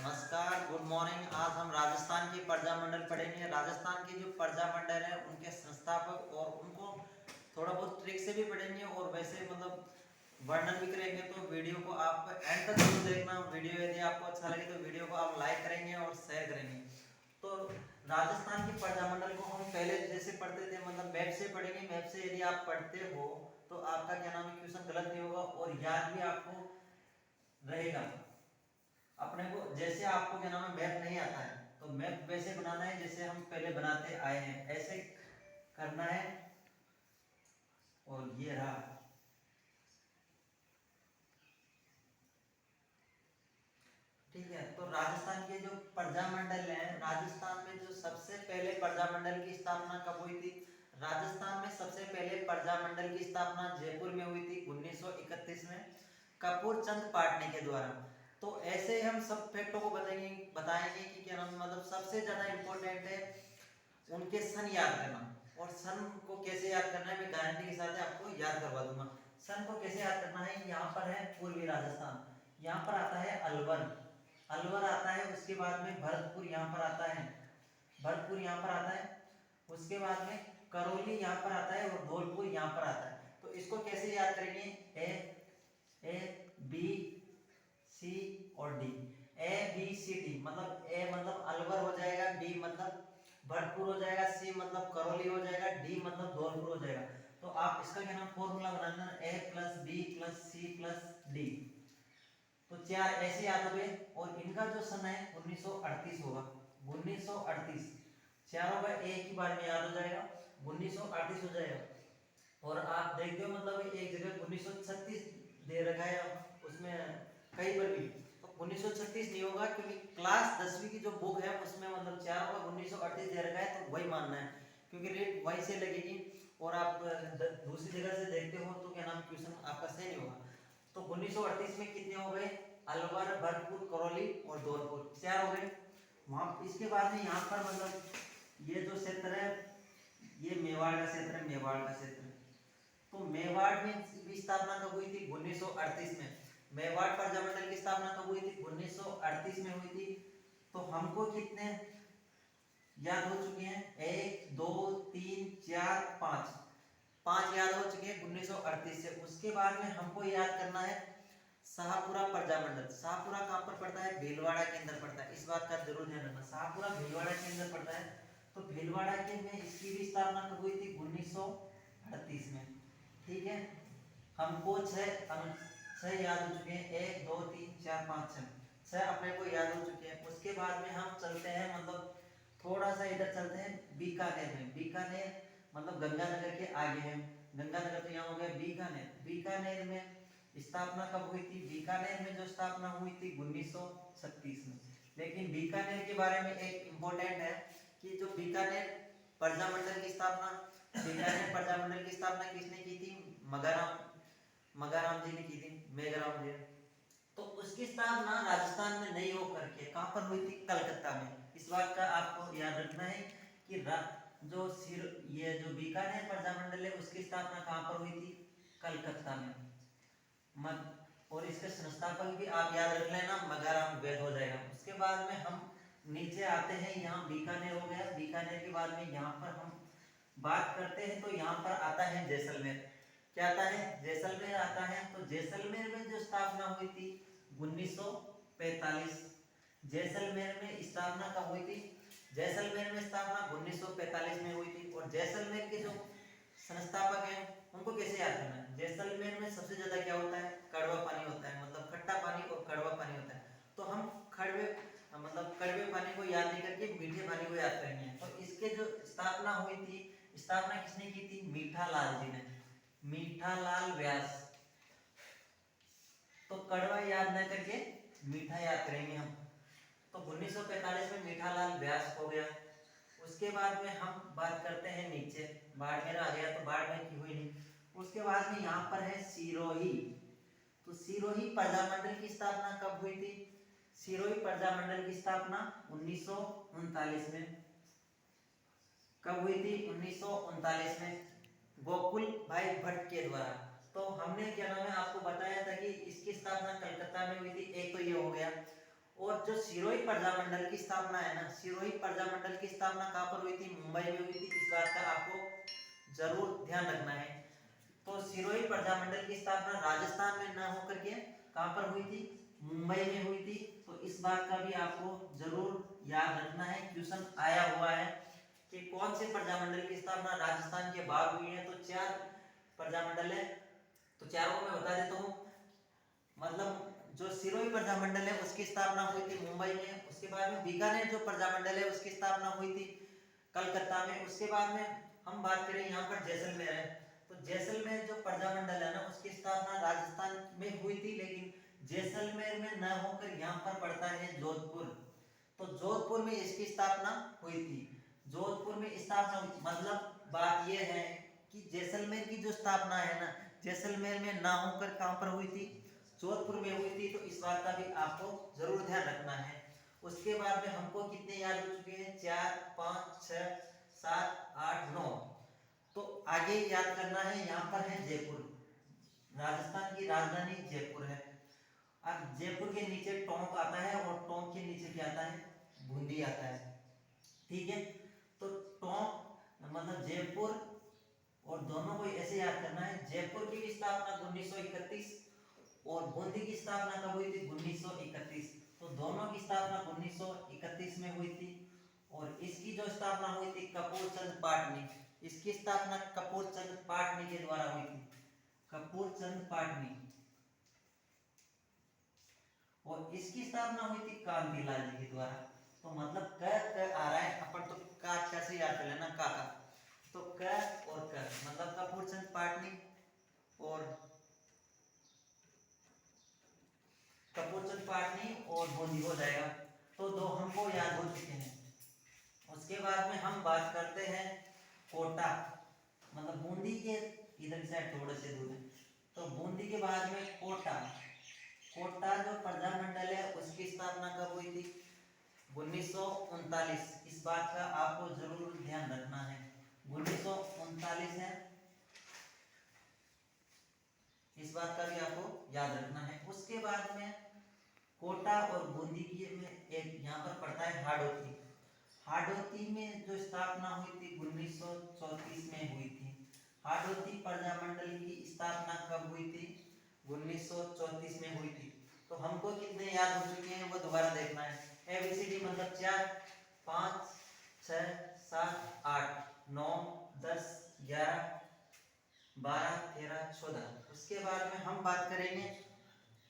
नमस्कार, good morning. आज हम राजस्थान की प्रजा मंडल पढ़ेंगे। राजस्थान के जो प्रजा मंडल है उनके संस्थापक और उनको थोड़ा बहुत ट्रिक से भी पढ़ेंगे और वैसे वर्णन भी करेंगे। तो वीडियो को आप एंड तक जरूर देखना। वीडियो यदि आपको अच्छा लगे तो वीडियो को आप लाइक करेंगे और शेयर करेंगे। तो राजस्थान की प्रजा मंडल को हम पहले जैसे पढ़ते थे मैप से पढ़ेंगे। मैप से यदि आप पढ़ते हो तो आपका क्या नाम है क्वेश्चन गलत नहीं होगा और याद भी आपको रहेगा। अपने को जैसे आपको क्या नाम है मैप नहीं आता है तो मैप वैसे बनाना है जैसे हम पहले बनाते आए हैं, ऐसे करना है। और ये रहा। ठीक है, तो राजस्थान के जो प्रजा मंडल है, राजस्थान में जो सबसे पहले प्रजा मंडल की स्थापना कब हुई थी? राजस्थान में सबसे पहले प्रजा मंडल की स्थापना जयपुर में हुई थी 1931 में कपूर चंद पाटनी के द्वारा। तो ऐसे ही हम सब फैक्टों को बताएंगे कि क्या नाम सबसे ज्यादा इंपॉर्टेंट है उनके सन याद करना। और सन को कैसे याद करना है मैं गारंटी के साथ आपको याद करवा दूंगा। सन को कैसे याद करना है, यहाँ पर है पूर्वी राजस्थान, यहाँ पर आता है अलवर, अलवर आता है। उसके बाद में भरतपुर यहाँ पर आता है, भरतपुर यहाँ पर आता है। उसके बाद में करौली यहाँ पर आता है और धौलपुर यहाँ पर आता है। तो इसको कैसे याद करेंगे? ए बी सी और D. A B C D मतलब ए मतलब अलवर हो जाएगा, बी मतलब भरतपुर हो जाएगा, सी मतलब करौली हो जाएगा, डी मतलब धौलपुर हो जाएगा। तो आप इसका क्या नाम फॉर्मूला बनाना, A plus B plus C plus D. तो चार ऐसे याद हुए और इनका जो सन है 1938 होगा। 1938 चारों का एक ही बार में याद हो जाएगा, 1938 हो जाएगा। और आप देखते हो एक जगह 1936 दे रखा है उसमें कहीं पर भी, तो 1936 नहीं होगा क्योंकि क्लास 10वीं की जो बुक है उसमें चारों का 1938 दे रखा है, तो वही मानना है क्योंकि रेट वहीं से लगेगी। और आप दूसरी जगह से देखते हो तो क्या नाम क्वेश्चन आपका सही नहीं होगा। तो 1938 में कितने हो गए? अलवर, भरतपुर, करौली और धौलपुर चार हो गए। वहां इसके बाद में यहाँ पर ये जो क्षेत्र है ये मेवाड़ का क्षेत्र है, मेवाड़ का क्षेत्र। तो मेवाड़ में भी स्थापना कब हुई थी? 1938 में। मेवाड़ प्रजा मंडल की स्थापना कब हुई थी? 1938 में हुई थी। तो हमको कितने याद हो चुके हैं? एक दो तीन चार पांच, पांच याद हो चुके हैं 1938 से। उसके बाद में हमको याद करना है शाहपुरा प्रजा मंडल। शाहपुरा कहाँ पर पड़ता है? भीलवाड़ा के अंदर पड़ता है, इस बात का जरूर ध्यान रखना। शाहपुरा भीलवाड़ा के अंदर पड़ता है। तो भीलवाड़ा के में इसकी भी स्थापना कब हुई थी? 1938 में। ठीक है, हमको छह याद हो चुके हैं, एक दो तीन चार पाँच छह, छह अपने को याद हो चुके हैं। उसके बाद में हम चलते हैं थोड़ा सा इधर चलते हैं बीकानेर में। बीकानेर गंगानगर के आगे है। गंगानगर तो यहाँ हो गया। बीकानेर, बीकानेर में स्थापना कब हुई थी? बीकानेर में जो स्थापना हुई थी 1936 में। लेकिन बीकानेर के बारे में एक इम्पोर्टेंट है कि जो बीकानेर प्रजा मंडल की स्थापना, बीकानेर प्रजा मंडल की स्थापना किसने की थी? मगाराम जी ने की थी, मेघराम जी। तो उसकी स्थापना राजस्थान में नहीं हो करके कहां पर हुई थी? कलकत्ता में। इस बात का आपको याद रखना है कि ये जो बीकानेर प्रजा मंडल है उसकी स्थापना कहां पर हुई थी? कलकत्ता में। और इसके संस्थापक भी आप याद रख लेना, मगाराम वैद हो जाएगा। उसके बाद में हम नीचे आते हैं, यहाँ बीकानेर हो गया। बीकानेर के बाद में यहाँ पर हम बात करते हैं तो यहाँ पर आता है जैसलमेर। क्या आता है? जैसलमेर आता है। तो जैसलमेर में जो स्थापना हुई थी 1945। जैसलमेर में स्थापना कब हुई थी? जैसलमेर में स्थापना 1945 में हुई थी। और जैसलमेर के जो संस्थापक हैं उनको कैसे याद करना है? जैसलमेर में सबसे ज्यादा क्या होता है? कड़वा पानी होता है, खट्टा पानी और कड़वा पानी होता है। तो हम कड़वे पानी को याद नहीं करके मीठे पानी को याद करेंगे। तो इसके जो स्थापना हुई थी, स्थापना किसने की थी? मीठा लाल जी ने, मीठा लाल व्यास। तो कड़वा याद न करके मीठा याद करेंगे हम। तो 1945 में मीठा लाल व्यास हो गया। उसके बाद में हम बात करते हैं नीचे, बाड़मेर आ गया। तो बाड़मेर की हुई नहीं। उसके बाद में यहाँ पर है सिरोही। तो सिरोही प्रजा मंडल की स्थापना कब हुई थी? सिरोही प्रजा मंडल की स्थापना 1939 में। कब हुई थी? 1939 में गोकुल भाई भट्ट के द्वारा। तो हमने क्या नाम है आपको बताया था कि इसकी स्थापना कलकत्ता में हुई थी। एक तो ये हो गया। और जो सिरोही प्रजामंडल की स्थापना है ना, सिरोही प्रजामंडल की स्थापना कहाँ पर हुई थी? मुंबई में हुई थी। इस बात का आपको जरूर ध्यान रखना है। तो सिरोही प्रजामंडल की स्थापना राजस्थान में न होकर के कहाँ पर हुई थी? मुंबई में हुई थी। तो इस बात का भी आपको जरूर याद रखना है, क्वेश्चन आया हुआ है कि कौन से प्रजामंडल की स्थापना राजस्थान के बाद हुई है। तो 4 प्रजामंडल है, तो चारों को मैं बता देता हूँ। मतलब जो सिरोही प्रजामंडल है उसकी स्थापना हुई थी मुंबई में। उसके बाद में बीकानेर जो प्रजामंडल है उसकी स्थापना हुई थी कलकत्ता में। उसके बाद में हम बात करें यहाँ पर जैसलमेर है, तो जैसलमेर जो प्रजामंडल है ना उसकी स्थापना राजस्थान में हुई थी, लेकिन जैसलमेर में न होकर यहाँ पर पड़ता है जोधपुर। तो जोधपुर में इसकी स्थापना हुई थी। जोधपुर में स्थापना हुई, मतलब बात यह है कि जैसलमेर की जो स्थापना है ना, जैसलमेर में ना होकर कहाँ पर हुई थी? जोधपुर में हुई थी। तो इस बात का भी आपको जरूर ध्यान रखना है। उसके बाद में हमको कितने याद हो चुके हैं? 4, 5, 6, 7, 8, 9। तो आगे याद करना है, यहाँ पर है जयपुर। राजस्थान की राजधानी जयपुर है। अब जयपुर के नीचे टोंक आता है और टोंक के नीचे क्या आता है? बूंदी आता है। ठीक है, तो टोंक मतलब जयपुर, और दोनों को ऐसे याद करना है। जयपुर की स्थापना 1931 और बूंदी की स्थापना कब हुई थी? 1931। तो दोनों की स्थापना 1931 में हुई थी। और इसकी जो स्थापना हुई थी कपूर चंद पाटनी, इसकी स्थापना कपूर चंद पाटनी के द्वारा हुई थी। कपूर चंद पाटनी। और इसकी स्थापना हुई थी कांतिलाल जी के द्वारा। तो मतलब क आ रहा है, अपन तो का कैसे याद कर लेना, का। तो क और क मतलब कपूर चंद पाटनी और कपूर चंद पाटनी और बूंदी हो जाएगा। तो दो हमको याद हो चुके हैं। उसके बाद में हम बात करते हैं कोटा, मतलब बूंदी के इधर साइड थोड़े से दूर है। तो बूंदी के बाद में कोटा। कोटा जो प्रजामंडल है उसकी स्थापना कब हुई थी? 1939। इस बात का आपको जरूर ध्यान रखना है, 1939 है। इस बात का भी आपको याद रखना है। उसके बाद में कोटा और बूंदी की में एक यहाँ पर पड़ता है हाड़ौती। हाड़ौती में जो स्थापना हुई थी 1934 में हुई थी। हाड़ौती प्रजामंडल की स्थापना कब हुई थी? 1934 में हुई थी। तो हमको कितने याद हो चुके हैं वो दोबारा देखना है। ABCD मतलब 4, 5, 6, 7, 8, 9, 10, 11, 12, 13, 14। उसके बाद में हम बात करेंगे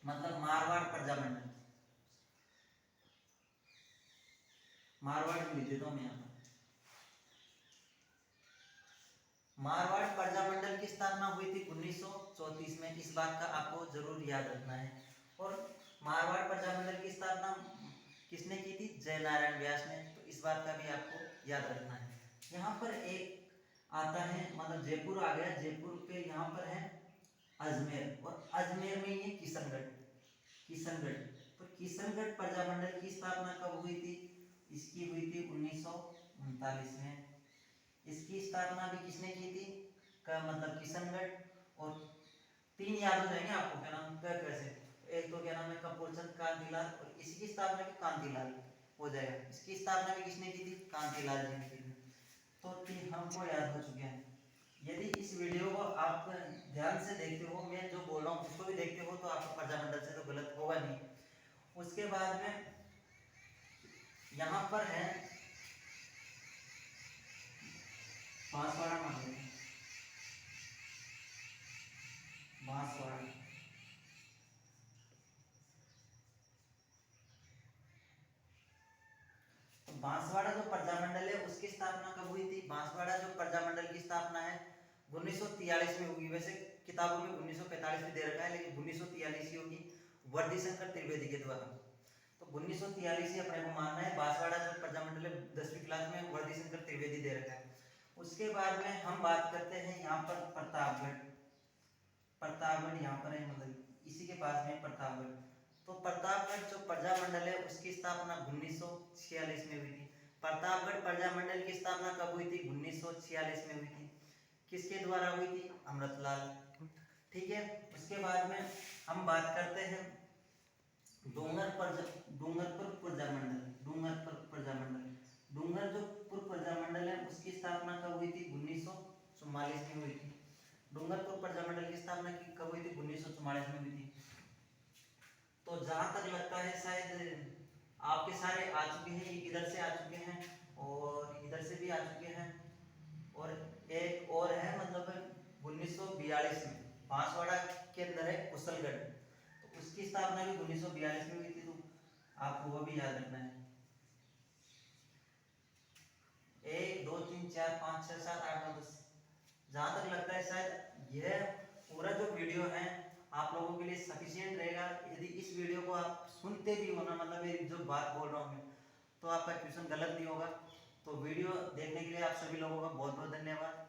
मतलब मारवाड़ प्रजामंडल। मारवाड़ लिख देता हूं मैं यहाँ पर। मारवाड़ प्रजामंडल की स्थापना हुई थी 1934 में। इस बात का आपको जरूर याद रखना है। और मारवाड़ प्रजामंडल की स्थापना किसने की थी? जयनारायण व्यास ने। तो इस बात का भी आपको याद रखना है। यहाँ पर एक आता है, मतलब जयपुर आ गया, जयपुर पे यहाँ पर है अजमेर, और अजमेर में ये किशनगढ़। किशनगढ़, तो किशनगढ़ प्रजामंडल की स्थापना कब हुई थी? इसकी हुई थी 1939 में। इसकी स्थापना भी किसने की थी? का मतलब किशनगढ़। और 3 याद हो जाएंगे आपको, क्या नाम का कैसे? एक तो क्या नाम है कपूर चंद कांतिलाल, और इसकी स्थापना भी कांतिलाल हो जाएगा। इसकी स्थापना भी किसने की थी? कांतिलाल जी ने की थी। तो 3 हमको याद हो चुके हैं। यदि इस वीडियो को आप ध्यान से देखते हो, मैं जो बोल रहा हूँ उसको भी देखते हो, तो आपको प्रजामंडल से तो गलत होगा नहीं। उसके बाद में यहाँ पर है बांसवाड़ा मंदिर। बांसवाड़ा, तो बांसवाड़ा जो प्रजामंडल है उसकी स्थापना कब हुई थी? बांसवाड़ा जो प्रजामंडल की स्थापना है 1943 में हुई। वैसे किताबों में 1945 में दे रखा है, लेकिन 1943 ही होगी, वर्दी शंकर त्रिवेदी के द्वारा। तो 1943 ही अपने को मानना है। बांसवाड़ा जो प्रजामंडल है 10वीं क्लास में वर्दी शंकर त्रिवेदी दे रखा है। उसके बाद में हम बात करते हैं यहाँ पर प्रतापगढ़। प्रतापगढ़ यहाँ पर है, मतलब इसी के पास में प्रतापगढ़। तो प्रतापगढ़ जो प्रजामंडल है उसकी स्थापना 1946 में हुई थी। प्रतापगढ़ प्रजामंडल की स्थापना कब हुई थी? 1946 में हुई थी। किसके द्वारा हुई थी? अमृतलाल। ठीक है, उसके बाद में हम बात करते हैं डूंगरपुर प्रजामंडल है उसकी स्थापना कब हुई थी? 1944 में हुई थी। डूंगरपुर प्रजामंडल की स्थापना कब हुई थी? 1944 में हुई थी। तो जहां तक लगता है शायद आपके सारे आ चुके हैं, इधर से आ चुके हैं और इधर से भी आ चुके हैं, और एक और है मतलब 1942 में बांसवाड़ा के अंदर है कुशलगढ़, तो उसकी स्थापना भी 1942 में हुई थी। तो आपको वो भी याद रखना है। 1 2 3 4 5 6 7 8 9 10। जहां तक लगता है शायद यह पूरा जो वीडियो है आप लोगों के लिए सफिशिएंट रहेगा। यदि इस वीडियो को आप सुनते भी हो ना, मतलब मेरी जो बात बोल रहा हूँ मैं, तो आपका क्वेश्चन गलत नहीं होगा। तो वीडियो देखने के लिए आप सभी लोगों का बहुत बहुत धन्यवाद।